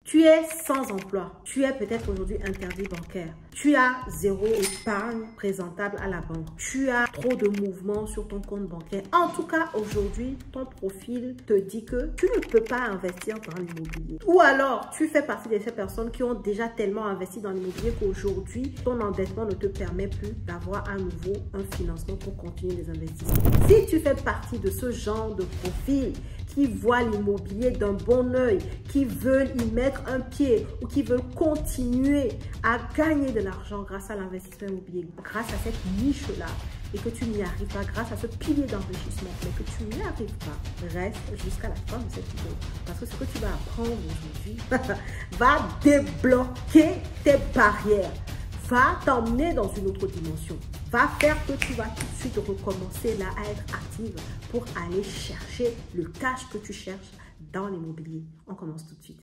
Tu es sans emploi. Tu es peut-être aujourd'hui interdit bancaire. Tu as zéro épargne présentable à la banque. Tu as trop de mouvements sur ton compte bancaire. En tout cas, aujourd'hui, ton profil te dit que tu ne peux pas investir dans l'immobilier. Ou alors, tu fais partie de ces personnes qui ont déjà tellement investi dans l'immobilier qu'aujourd'hui, ton endettement ne te permet plus d'avoir à nouveau un financement pour continuer les investissements. Si tu fais partie de ce genre de profil qui voient l'immobilier d'un bon œil, qui veulent y mettre un pied ou qui veulent continuer à gagner de l'argent grâce à l'investissement immobilier, grâce à cette niche-là, et que tu n'y arrives pas grâce à ce pilier d'enrichissement, mais que tu n'y arrives pas, reste jusqu'à la fin de cette vidéo. Parce que ce que tu vas apprendre aujourd'hui va débloquer tes barrières, va t'emmener dans une autre dimension, va faire que tu vas tout de suite recommencer là à être active pour aller chercher le cash que tu cherches dans l'immobilier. On commence tout de suite.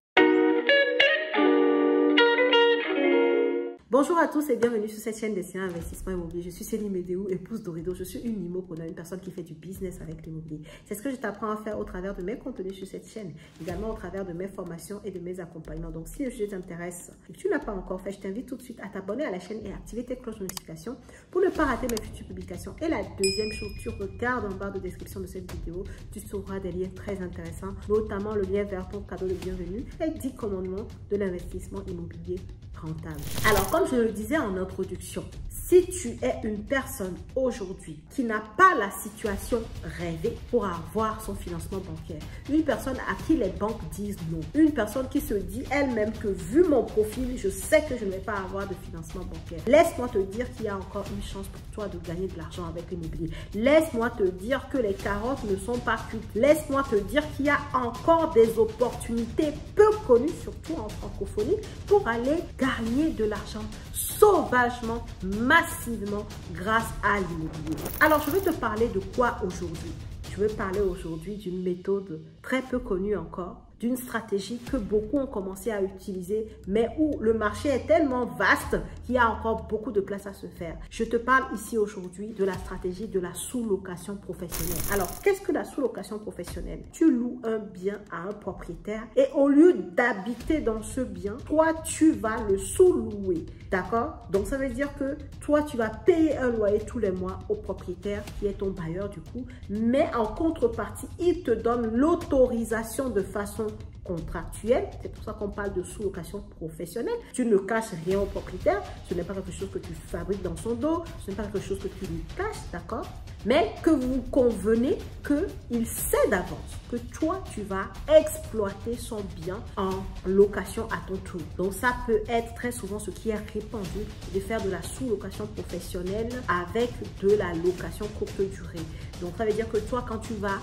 Bonjour à tous et bienvenue sur cette chaîne Destinée Investissement Immobilier. Je suis Céline Médéou, épouse d'Orido. Je suis une immopreneur, une personne qui fait du business avec l'immobilier. C'est ce que je t'apprends à faire au travers de mes contenus sur cette chaîne, également au travers de mes formations et de mes accompagnements. Donc, si le sujet t'intéresse et que tu n'as pas encore fait, je t'invite tout de suite à t'abonner à la chaîne et à activer tes cloches de notification pour ne pas rater mes futures publications. Et la deuxième chose, tu regardes en barre de description de cette vidéo, tu trouveras des liens très intéressants, notamment le lien vers ton cadeau de bienvenue et 10 commandements de l'investissement immobilier rentable. Alors, comme je le disais en introduction, si tu es une personne aujourd'hui qui n'a pas la situation rêvée pour avoir son financement bancaire, une personne à qui les banques disent non, une personne qui se dit elle-même que vu mon profil, je sais que je ne vais pas avoir de financement bancaire, laisse-moi te dire qu'il y a encore une chance pour toi de gagner de l'argent avec l'immobilier. Laisse-moi te dire que les carottes ne sont pas cuites. Laisse-moi te dire qu'il y a encore des opportunités peu connues, surtout en francophonie, pour aller gagner de l'argent sauvagement, massivement grâce à l'immobilier. Alors, je vais te parler de quoi aujourd'hui? Je vais parler aujourd'hui d'une méthode très peu connue encore, d'une stratégie que beaucoup ont commencé à utiliser, mais où le marché est tellement vaste qu'il y a encore beaucoup de place à se faire. Je te parle ici aujourd'hui de la stratégie de la sous-location professionnelle. Alors, qu'est-ce que la sous-location professionnelle? Tu loues un bien à un propriétaire et au lieu d'habiter dans ce bien, toi, tu vas le sous-louer. D'accord? Donc, ça veut dire que toi, tu vas payer un loyer tous les mois au propriétaire qui est ton bailleur du coup, mais en contrepartie, il te donne l'autorisation de façon contractuelle. C'est pour ça qu'on parle de sous-location professionnelle. Tu ne caches rien au propriétaire. Ce n'est pas quelque chose que tu fabriques dans son dos. Ce n'est pas quelque chose que tu lui caches, d'accord? Mais que vous convenez qu'il sait d'avance que toi, tu vas exploiter son bien en location à ton tour. Donc, ça peut être très souvent ce qui est répandu de faire de la sous-location professionnelle avec de la location courte durée. Donc, ça veut dire que toi, quand tu vas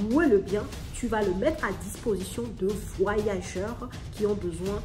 louer le bien, tu vas le mettre à disposition de voyageurs qui ont besoin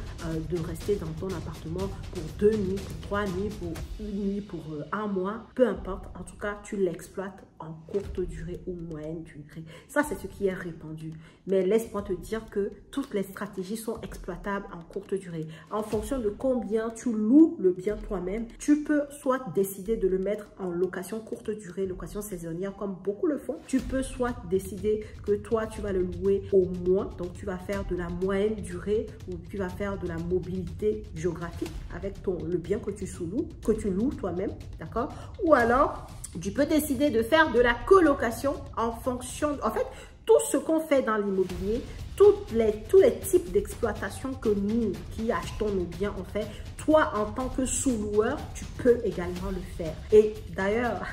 de rester dans ton appartement pour 2 nuits, pour 3 nuits, pour 1 nuit, pour 1 mois, peu importe. En tout cas, tu l'exploites en courte durée ou moyenne durée. Ça, c'est ce qui est répandu. Mais laisse-moi te dire que toutes les stratégies sont exploitables en courte durée. En fonction de combien tu loues le bien toi-même, tu peux soit décider de le mettre en location courte durée, location saisonnière, comme beaucoup le font. Tu peux soit décider que toi, tu vas le louer au mois. Donc, tu vas faire de la moyenne durée ou tu vas faire de la mobilité géographique avec le bien que tu sous-loues, que tu loues toi-même, d'accord? Ou alors, tu peux décider de faire de la colocation en fonction, en fait, tout ce qu'on fait dans l'immobilier, tous les types d'exploitation que nous qui achetons nos biens on fait, toi en tant que sous-loueur, tu peux également le faire. Et d'ailleurs,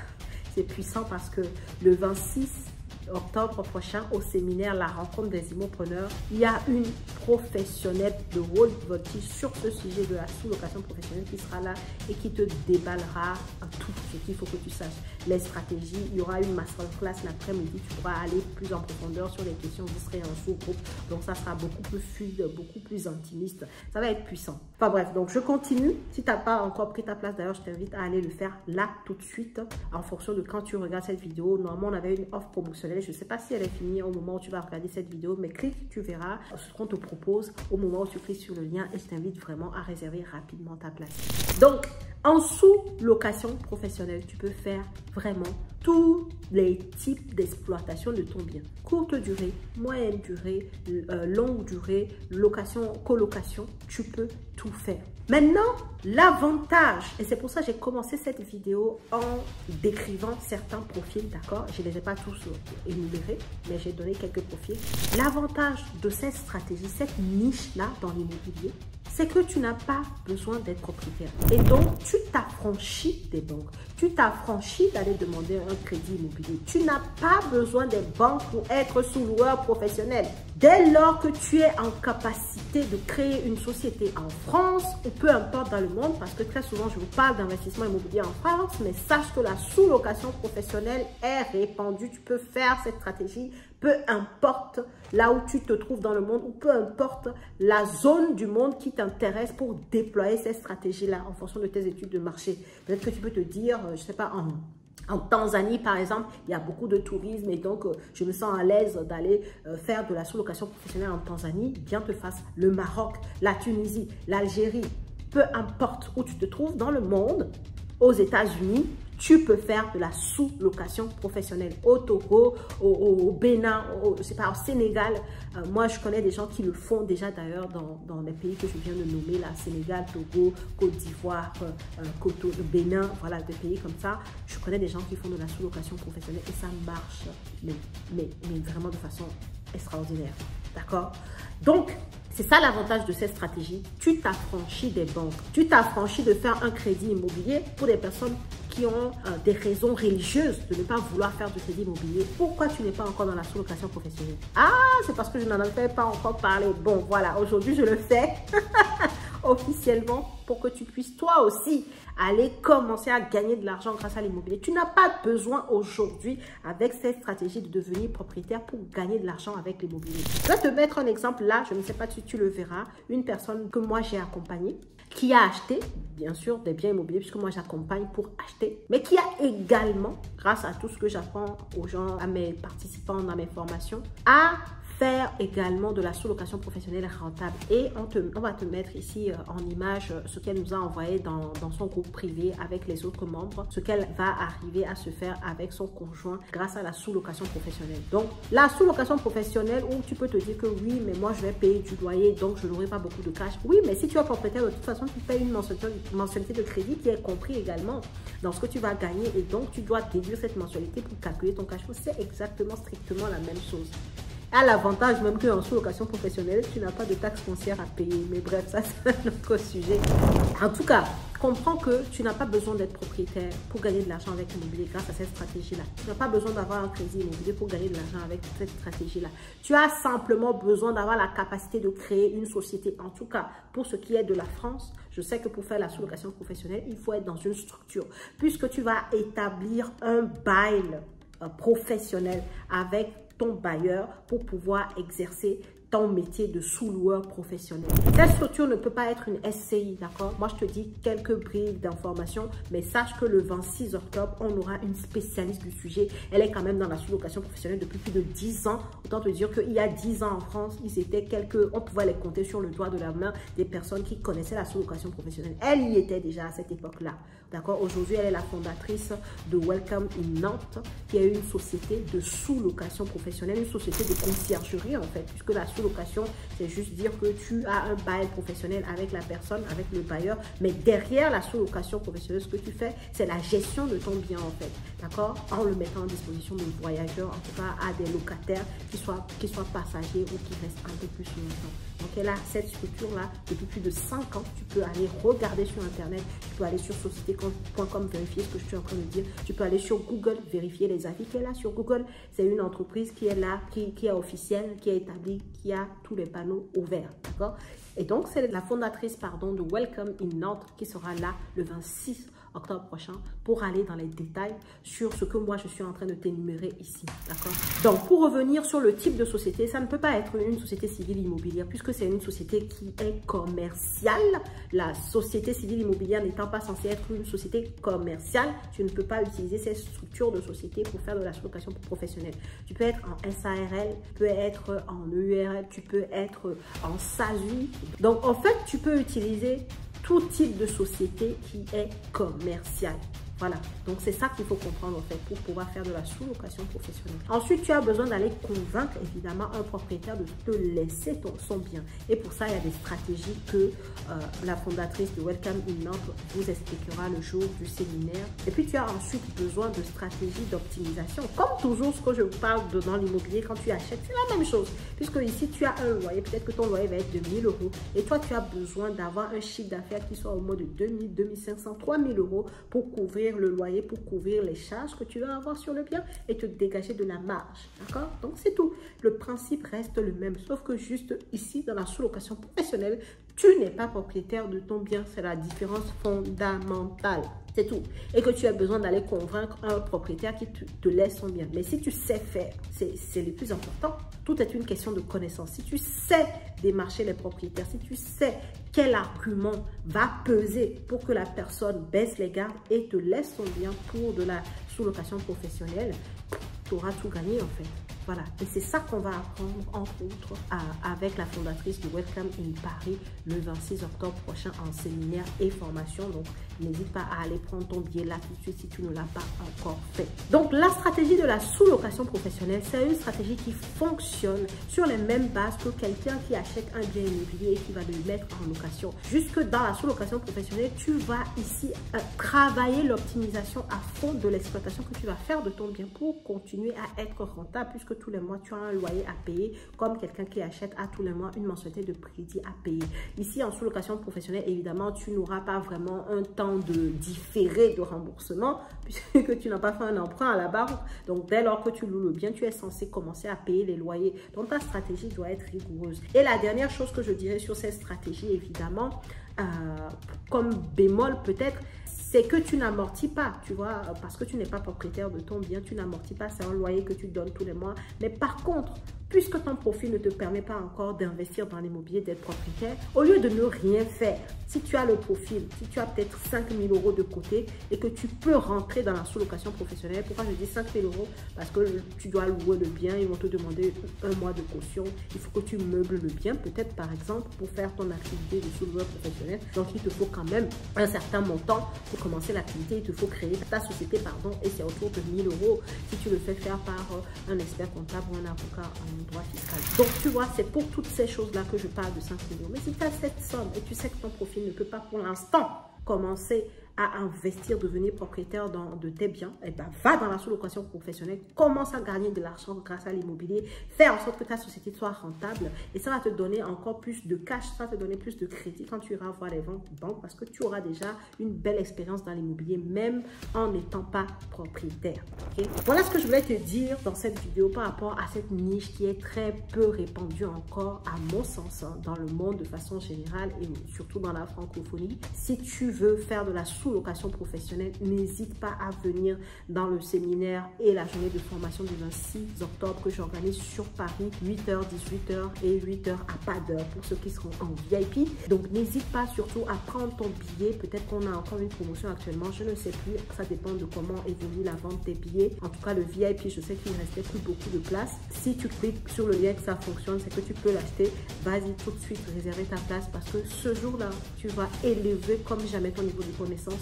c'est puissant parce que le 26 octobre prochain au séminaire La Rencontre des Immopreneurs, il y a une professionnelle de haute voltige sur ce sujet de la sous-location professionnelle qui sera là et qui te déballera tout ce qu'il faut que tu saches. Les stratégies, il y aura une masterclass l'après-midi, tu pourras aller plus en profondeur sur les questions, vous serez en sous-groupe, donc ça sera beaucoup plus fluide, beaucoup plus intimiste, ça va être puissant. Enfin bref, donc je continue. Si tu n'as pas encore pris ta place, d'ailleurs, je t'invite à aller le faire là tout de suite en fonction de quand tu regardes cette vidéo. Normalement, on avait une offre promotionnelle. Je ne sais pas si elle est finie au moment où tu vas regarder cette vidéo, mais clique, tu verras ce qu'on te propose au moment où tu cliques sur le lien et je t'invite vraiment à réserver rapidement ta place. Donc, en sous-location professionnelle, tu peux faire vraiment tous les types d'exploitation de ton bien. Courte durée, moyenne durée, longue durée, location, colocation, tu peux tout faire. Maintenant, l'avantage, et c'est pour ça que j'ai commencé cette vidéo en décrivant certains profils, d'accord? Je ne les ai pas tous énumérés, mais j'ai donné quelques profils. L'avantage de cette stratégie, cette niche-là dans l'immobilier, c'est que tu n'as pas besoin d'être propriétaire. Et donc, tu t'affranchis des banques. Tu t'affranchis d'aller demander un crédit immobilier. Tu n'as pas besoin des banques pour être sous-loueur professionnel. Dès lors que tu es en capacité de créer une société en France ou peu importe dans le monde, parce que très souvent, je vous parle d'investissement immobilier en France, mais sache que la sous-location professionnelle est répandue. Tu peux faire cette stratégie, peu importe là où tu te trouves dans le monde ou peu importe la zone du monde qui t'intéresse pour déployer cette stratégie-là en fonction de tes études de marché. Peut-être que tu peux te dire, je ne sais pas, en Tanzanie, par exemple, il y a beaucoup de tourisme et donc je me sens à l'aise d'aller faire de la sous-location professionnelle en Tanzanie. Bien te fasse le Maroc, la Tunisie, l'Algérie, peu importe où tu te trouves dans le monde, aux États-Unis, tu peux faire de la sous-location professionnelle au Togo, au Bénin, je sais pas, au Sénégal. Moi, je connais des gens qui le font déjà d'ailleurs dans les pays que je viens de nommer, là, Sénégal, Togo, Côte d'Ivoire, Bénin, voilà, des pays comme ça. Je connais des gens qui font de la sous-location professionnelle et ça marche, mais vraiment de façon extraordinaire. D'accord? Donc, c'est ça l'avantage de cette stratégie. Tu t'affranchis des banques. Tu t'affranchis de faire un crédit immobilier pour des personnes qui ont des raisons religieuses de ne pas vouloir faire du crédit immobilier. Pourquoi tu n'es pas encore dans la sous-location professionnelle? Ah, c'est parce que je n'en avais pas encore parlé. Bon, voilà, aujourd'hui je le fais officiellement pour que tu puisses toi aussi aller commencer à gagner de l'argent grâce à l'immobilier. Tu n'as pas besoin aujourd'hui avec cette stratégie de devenir propriétaire pour gagner de l'argent avec l'immobilier. Je vais te mettre un exemple là, je ne sais pas si tu le verras, une personne que moi j'ai accompagnée qui a acheté, bien sûr, des biens immobiliers, puisque moi j'accompagne pour acheter, mais qui a également, grâce à tout ce que j'apprends aux gens, à mes participants dans mes formations, à faire également de la sous-location professionnelle rentable. Et on va te mettre ici en image ce qu'elle nous a envoyé dans son groupe privé avec les autres membres, ce qu'elle va arriver à se faire avec son conjoint grâce à la sous-location professionnelle. Donc, la sous-location professionnelle où tu peux te dire que oui, mais moi je vais payer du loyer, donc je n'aurai pas beaucoup de cash. Oui, mais si tu es propriétaire, de toute façon, tu payes une mensualité de crédit qui est compris également dans ce que tu vas gagner et donc tu dois déduire cette mensualité pour calculer ton cash flow. C'est exactement, strictement la même chose. À l'avantage même qu'en sous-location professionnelle, tu n'as pas de taxes foncières à payer. Mais bref, ça c'est un autre sujet. En tout cas, comprends que tu n'as pas besoin d'être propriétaire pour gagner de l'argent avec l'immobilier grâce à cette stratégie-là. Tu n'as pas besoin d'avoir un crédit immobilier pour gagner de l'argent avec cette stratégie-là. Tu as simplement besoin d'avoir la capacité de créer une société. En tout cas, pour ce qui est de la France, je sais que pour faire la sous-location professionnelle, il faut être dans une structure. Puisque tu vas établir un bail professionnel avec ton bailleur pour pouvoir exercer ton métier de sous-loueur professionnel. Cette structure ne peut pas être une SCI, d'accord? Moi, je te dis quelques bribes d'informations, mais sache que le 26 octobre, on aura une spécialiste du sujet. Elle est quand même dans la sous-location professionnelle depuis plus de 10 ans. Autant te dire qu'il y a 10 ans en France, ils étaient on pouvait les compter sur le doigt de la main des personnes qui connaissaient la sous-location professionnelle. Elle y était déjà à cette époque-là, d'accord? Aujourd'hui, elle est la fondatrice de Welcome in Nantes, qui est une société de sous-location professionnelle, une société de conciergerie en fait, puisque la sous-location, c'est juste dire que tu as un bail professionnel avec la personne, avec le bailleur, mais derrière la sous-location professionnelle, ce que tu fais, c'est la gestion de ton bien en fait, d'accord? En le mettant en disposition de voyageurs, en tout cas à des locataires qui soient passagers ou qui restent un peu plus longtemps. Donc elle a cette structure-là depuis plus de 5 ans. Tu peux aller regarder sur Internet, tu peux aller sur société.com, vérifier ce que je suis en train de dire. Tu peux aller sur Google, vérifier les avis qu'elle a sur Google. C'est une entreprise qui est là, qui est officielle, qui est établie, qui a tous les panneaux ouverts, d'accord? Et donc, c'est la fondatrice, de Welcome in Nantes qui sera là le 26 octobre prochain pour aller dans les détails sur ce que moi je suis en train de t'énumérer ici, d'accord? Donc pour revenir sur le type de société, ça ne peut pas être une société civile immobilière puisque c'est une société qui est commerciale. La société civile immobilière n'étant pas censée être une société commerciale, tu ne peux pas utiliser cette structure de société pour faire de la sous-location professionnelle. Tu peux être en SARL, tu peux être en EURL, tu peux être en SASU. Donc en fait, tu peux utiliser tout type de société qui est commerciale. Voilà, donc c'est ça qu'il faut comprendre en fait pour pouvoir faire de la sous-location professionnelle. Ensuite, tu as besoin d'aller convaincre évidemment un propriétaire de te laisser son bien. Et pour ça, il y a des stratégies que la fondatrice de Welcome in Nantes vous expliquera le jour du séminaire. Et puis, tu as ensuite besoin de stratégies d'optimisation. Comme toujours, ce que je vous parle dans l'immobilier, quand tu achètes, c'est la même chose. Puisque ici, tu as un loyer, peut-être que ton loyer va être de 1 000 euros. Et toi, tu as besoin d'avoir un chiffre d'affaires qui soit au moins de 2 000, 2 500, 3 000 euros pour couvrir le loyer, pour couvrir les charges que tu vas avoir sur le bien et te dégager de la marge. D'accord? Donc, c'est tout. Le principe reste le même. Sauf que juste ici, dans la sous-location professionnelle, tu n'es pas propriétaire de ton bien. C'est la différence fondamentale. C'est tout. Et que tu as besoin d'aller convaincre un propriétaire qui te laisse son bien. Mais si tu sais faire, c'est le plus important. Tout est une question de connaissance. Si tu sais démarcher les propriétaires, si tu sais quel argument va peser pour que la personne baisse les gardes et te laisse son bien pour de la sous-location professionnelle, tu auras tout gagné en fait. Voilà, et c'est ça qu'on va apprendre, entre autres, avec la fondatrice de Welcome in Paris le 26 octobre prochain en séminaire et formation. Donc, n'hésite pas à aller prendre ton billet là tout de suite si tu ne l'as pas encore fait. Donc, la stratégie de la sous-location professionnelle, c'est une stratégie qui fonctionne sur les mêmes bases que quelqu'un qui achète un bien immobilier et qui va le mettre en location. Jusque dans la sous-location professionnelle, tu vas ici travailler l'optimisation à fond de l'exploitation que tu vas faire de ton bien pour continuer à être rentable, puisque tous les mois, tu as un loyer à payer, comme quelqu'un qui achète à tous les mois une mensualité de crédit à payer. Ici, en sous-location professionnelle, évidemment, tu n'auras pas vraiment un temps de différé de remboursement, puisque tu n'as pas fait un emprunt à la banque. Donc, dès lors que tu loues le bien, tu es censé commencer à payer les loyers. Donc, ta stratégie doit être rigoureuse. Et la dernière chose que je dirais sur cette stratégie, évidemment, comme bémol peut-être, c'est que tu n'amortis pas, tu vois, parce que tu n'es pas propriétaire de ton bien, tu n'amortis pas, c'est un loyer que tu donnes tous les mois. Mais par contre, puisque ton profil ne te permet pas encore d'investir dans l'immobilier, d'être propriétaire, au lieu de ne rien faire, si tu as le profil, si tu as peut-être 5 000 euros de côté et que tu peux rentrer dans la sous-location professionnelle, pourquoi je dis 5 000 euros? Parce que tu dois louer le bien, ils vont te demander un mois de caution, il faut que tu meubles le bien, peut-être par exemple pour faire ton activité de sous-loueur professionnel. Donc il te faut quand même un certain montant pour commencer l'activité, il te faut créer ta société, pardon, et c'est autour de 1 000 euros si tu le fais faire par un expert comptable ou un avocat en droit fiscal. Donc tu vois, c'est pour toutes ces choses-là que je parle de 5 millions. Mais si tu as cette somme et tu sais que ton profil ne peut pas pour l'instant commencer à investir, devenir propriétaire de tes biens, et ben va dans la sous-location professionnelle, commence à gagner de l'argent grâce à l'immobilier, fais en sorte que ta société soit rentable et ça va te donner encore plus de cash, ça va te donner plus de crédit quand tu iras voir les banques parce que tu auras déjà une belle expérience dans l'immobilier même en n'étant pas propriétaire. Okay? Voilà ce que je voulais te dire dans cette vidéo par rapport à cette niche qui est très peu répandue encore à mon sens dans le monde de façon générale et surtout dans la francophonie. Si tu veux faire de la sous-location professionnelle, n'hésite pas à venir dans le séminaire et la journée de formation du 26 octobre que j'organise sur Paris, 8h, 18h et 8h à pas d'heure pour ceux qui seront en VIP. Donc, n'hésite pas surtout à prendre ton billet. Peut-être qu'on a encore une promotion actuellement, je ne sais plus. Ça dépend de comment évolue la vente des billets. En tout cas, le VIP, je sais qu'il ne restait plus beaucoup de place. Si tu cliques sur le lien que ça fonctionne, c'est que tu peux l'acheter. Vas-y tout de suite, réserver ta place parce que ce jour-là, tu vas élever comme jamais ton niveau de connaissance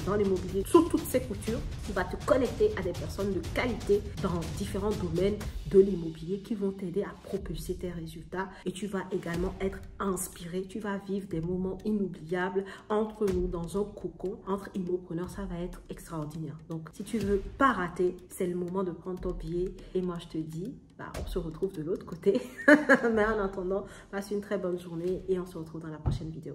dans l'immobilier sous toutes ses coutures. Tu vas te connecter à des personnes de qualité dans différents domaines de l'immobilier qui vont t'aider à propulser tes résultats et tu vas également être inspiré. Tu vas vivre des moments inoubliables entre nous dans un cocon, entre immopreneurs. Ça va être extraordinaire. Donc, si tu veux pas rater, c'est le moment de prendre ton billet et moi, je te dis, on se retrouve de l'autre côté. Mais en attendant, passe une très bonne journée et on se retrouve dans la prochaine vidéo.